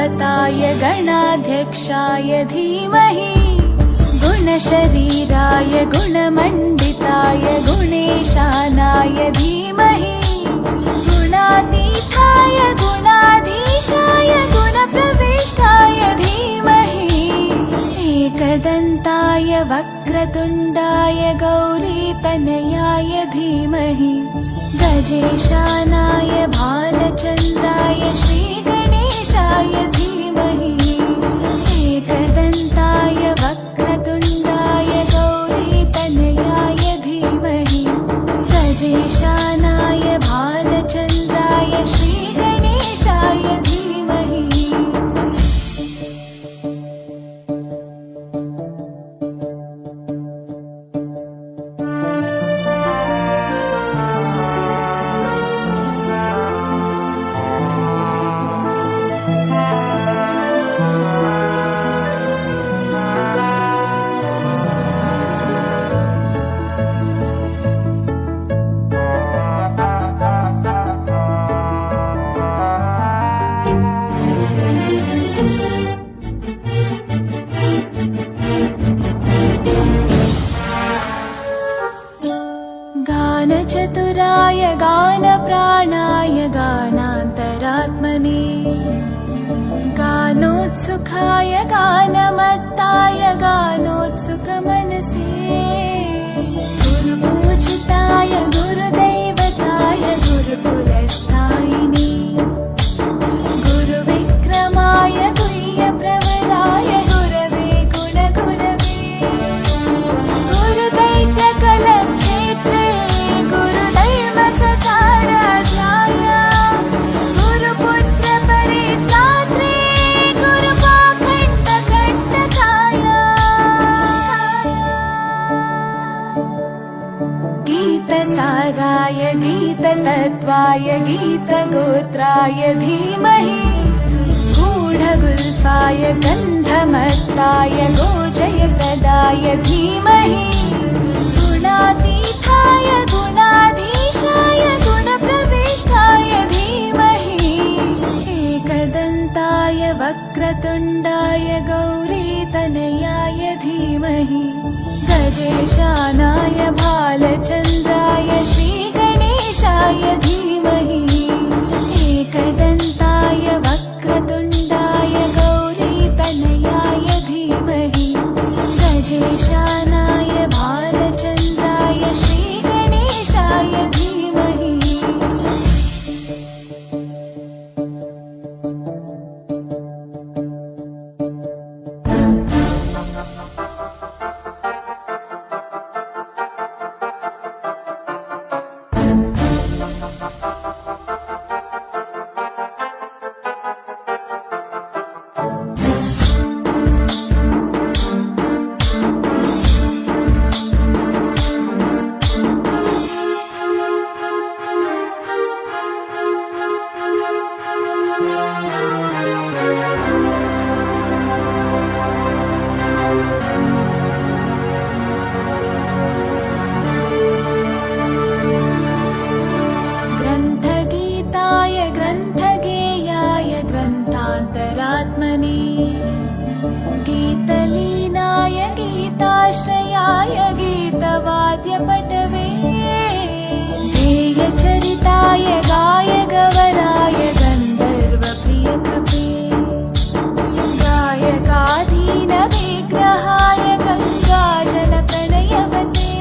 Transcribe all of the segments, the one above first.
गणपताय गणाध्यक्षाय धीमहि गुणशरीराय गुणमण्डिताय गुणेशानाय धीमहि गुणातीताय गुणाधीशाय गुणप्रविष्टाय धीमहि एकदन्ताय वक्रतुण्डाय गौरीतनयाय धीमहि गजेशानाय भालचन्द्राय श्रीगणेशाय धीमहि एकदन्ताय वक्रतुण्डाय गौरीतनयाय धीमहि गजेशानाय भालचन्द्राय श्रीगणेशाय धीमहि गानचतुराय गानप्राणाय गानान्तरात्मने गानोत्सुकाय गानमत्ताय गानोत्सुकमनसे गुरुपूजिताय गुरुदैवताय गुरुकुलस्थायिने गुरुविक्रमाय गुह्यप्रवराय गुरवे गुणगुरवे गुरुदैत्यकलक्षेत्रे गुरुधर्मसकाराध्याय गुरुपुत्रपरित्रात्रे गुरुपाखण्डकण्टकाय गीतसाराय गीततत्त्वाय गीतगोत्राय धीमहि गूढगुल्फाय गन्धमत्ताय गोजयप्रदाय धीमहि गुणातीताय गुणाधीशाय गुणप्रविष्टाय धीमहि एकदन्ताय वक्रतुण्डाय गौरीतनयाय धीमहि गजेशानाय भालचन्द्राय श्रीगणेशाय धीमहि एकदन्ताय वक्रतुण्डाय गौरीतनयाय धीमहि गजेशानाय भालचन्द्राय श्रीगणेशाय धीमहि ग्रन्थगीताय ग्रन्थगेयाय ग्रन्थान्तरात्मने गीतलीनाय गीताश्रयाय गीतवाद्यपटवे गेयचरिताय गायगवराय गन्धर्वप्रियकृपे गायकाधीनविग्रहाय गङ्गाजलप्रणयवते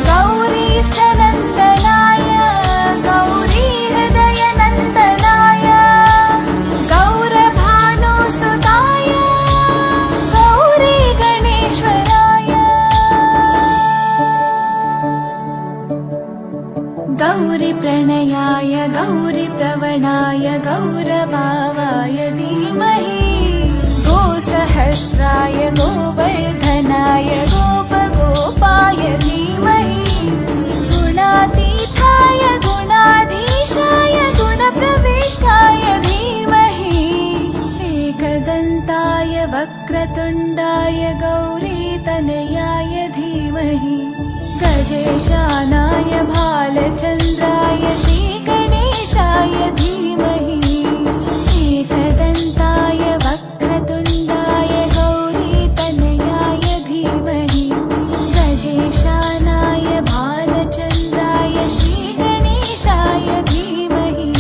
गौरीस्तनन्दनाय गौरीहृदयनन्दनाय गौरभानुसुताय गौरीगणेश्वराय गौरीप्रणयाय गौरीप्रवणाय गौरभावाय धीमहि गोसहस्राय गोवर्धनाय गोपगोपाय धीमहि गुणातीताय गुणाधीशाय गुणप्रविष्टाय धीमहि एकदन्ताय वक्रतुण्डाय गौरीतनयाय धीमहि गजेशानाय भालचन्द्राय श्रीगणेशाय धीमहि एकदन्ताय एकदन्ताय वक्रतुण्डाय गौरीतनयाय धीमहि गजेशानाय भालचन्द्राय श्रीगणेशाय धीमहि।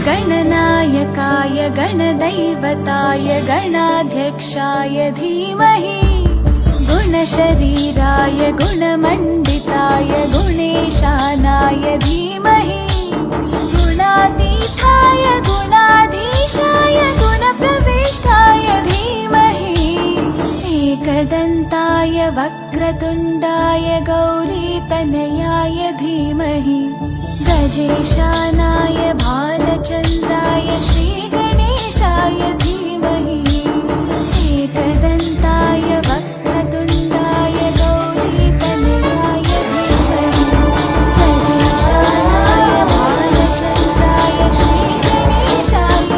गणनायकाय गणदैवताय गणाध्यक्षाय धीमहि गुणशरीराय गुणमण्डिताय गुणेशानाय धीमहि गुणातीताय गुणाधीशाय गुणप्रविष्टाय धीमहि एकदन्ताय वक्रतुण्डाय गौरीतनयाय धीमहि गजेशानाय भालचन्द्राय श्रीगणेशाय धीमहि एकदन्ताय वक्रतुण्डाय गौरीतनयाय धीमहि गजेशानाय भालचन्द्राय श्रीगणेशाय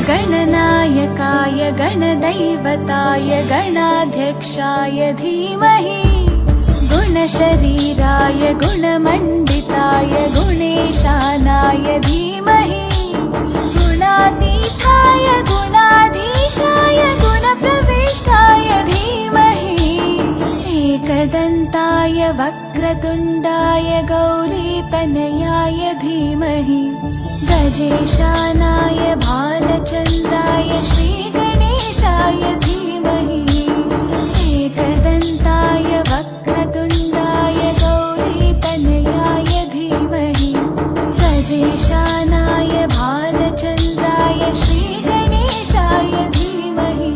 गणनायकाय गणदैवताय गणाध्यक्षाय धीमहि गुणशरीराय गुणमण्डिताय गुणेशानाय धीमहि गुणातीताय गुणाधीशाय गुणप्रविष्टाय धीमहि एकदन्ताय वक्रतुण्डाय गौरीतनयाय धीमहि गजेशानाय भालचन्द्राय श्रीगणेशाय धीमहि एकदन्ताय वक्रतुण्डाय गौरीतनयाय धीमहि गजेशानाय भालचन्द्राय श्रीगणेशाय धीमहि।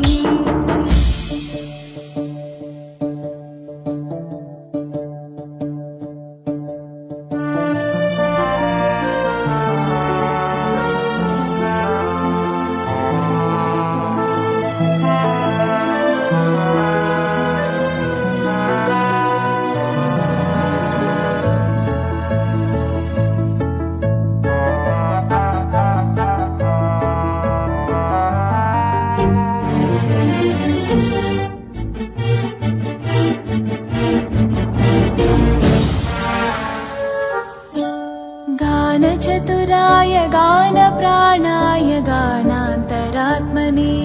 गानचतुराय गानप्राणाय गानान्तरात्मने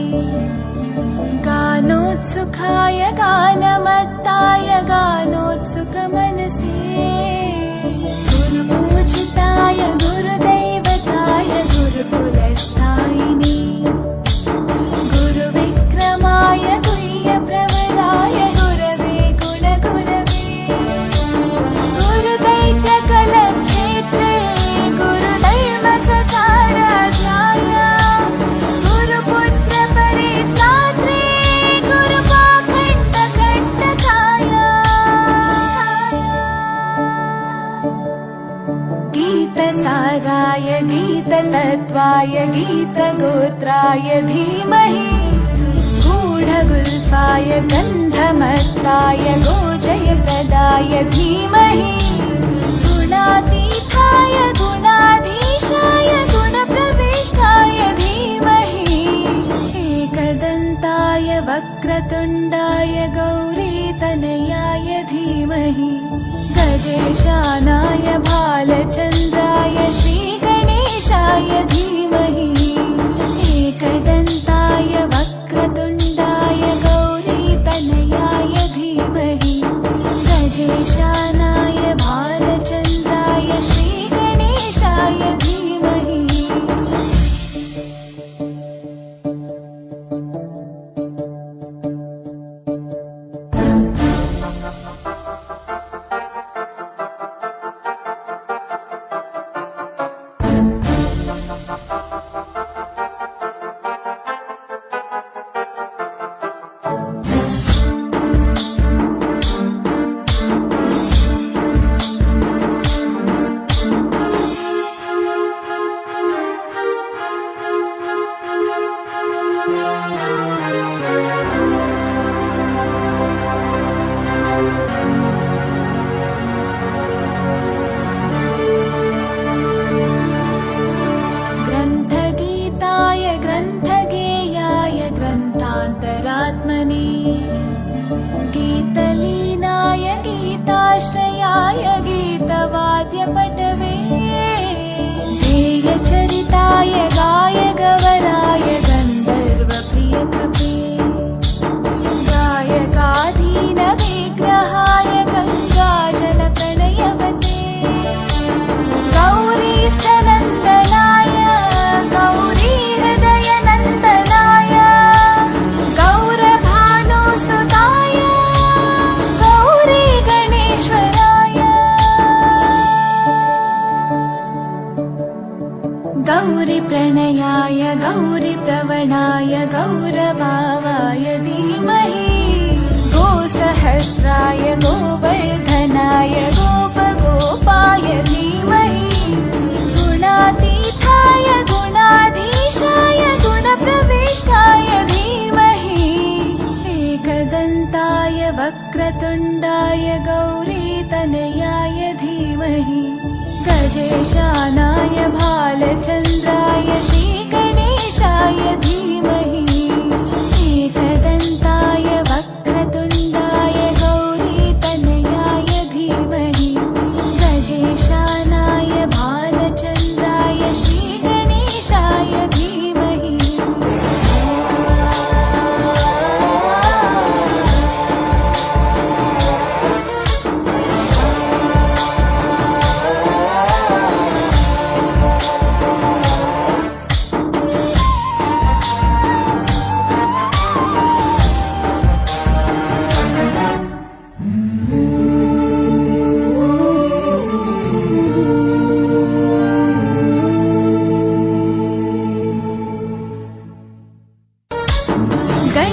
गानोत्सुकाय गानमत्ताय गानोत्सुकमनसे गुरुपूजिताय गुरुदैवताय गुरुकुलस्थायिने गुरुविक्रमाय गुह्यप्रवराय गुरवे गुणगुरवे गुरुदैत्यकलक्षेत्रे गुरुधर्मसकाराध्याय गुरुपुत्रपरित्रात्रे गुरुपाखण्डकण्टकाय गीतसाराय गीततत्त्वाय गीतगोत्राय धीमहि गूढगुल्फाय गन्धमत्ताय गोजयप्रदाय धीमहि गुणातीताय गुणाधीशाय गुणप्रविष्टाय धीमहि एकदन्ताय वक्रतुण्डाय गौरीतनयाय धीमहि गजेशानाय भालचन्द्राय श्रीगणेशाय धीमहि एकदन्ताय वक्रतुण्डाय गौरीतनयाय धीमहि गजेशानाय भालचन्द्राय श्रीगणेशाय धीमहि। गीताश्रयाय गीतवाद्यपटवे ध्येयचरिताय गायगवराय गन्धर्वप्रियकृपे गायकाधीनविग्रहाय गङ्गाजलप्रणयवते गौरीस्थनन्दनाय गौरीहृदयनन्दनाय गौरभानुसुताय गौरीगणेश्वराय गौरीप्रणयाय गौरीप्रवणाय गौरभावाय धीमहि गोसहस्राय गोवर्धनाय गोपगोपाय धीमहि गुणातीताय गुणाधीशाय गुणप्रविष्टाय धीमहि एकदन्ताय वक्रतुण्डाय गौरीतनयाय धीमहि गजेशानाय भालचन्द्राय श्रीगणेशाय धीमहि एकदन्ताय वक्रतुण्डाय गौरीतनयाय धीमहि गजेशानाय भालचन्द्राय श्रीगणेशाय धीमहि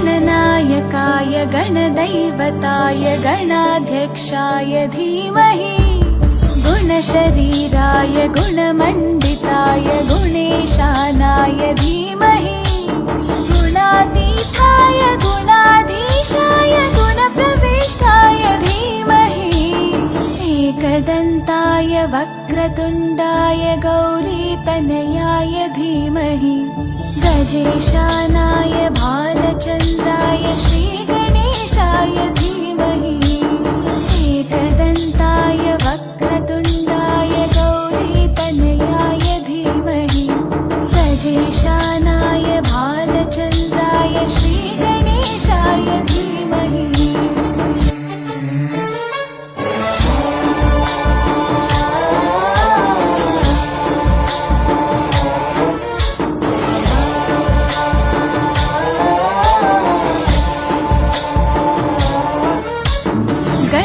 गणनायकाय गणदैवताय गणाध्यक्षाय धीमहि गुणशरीराय गुणमण्डिताय गुणेशानाय धीमहि गुणातीताय गुणाधीशाय गुणप्रविष्टाय धीमहि एकदन्ताय वक्रतुण्डाय गौरीतनयाय धीमहि गजेशानाय भालचन्द्राय श्रीगणेशाय धीमहि एकदन्ताय वक्रतुण्डाय गौरीतनयाय धीमहि गजेशानाय भालचन्द्राय श्रीगणेशाय धीमहि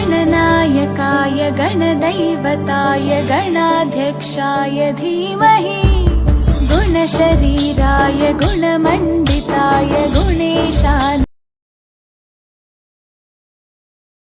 गणनायकाय गणदैवताय गणाध्यक्षाय धीमहि गुणशरीराय गुणमण्डिताय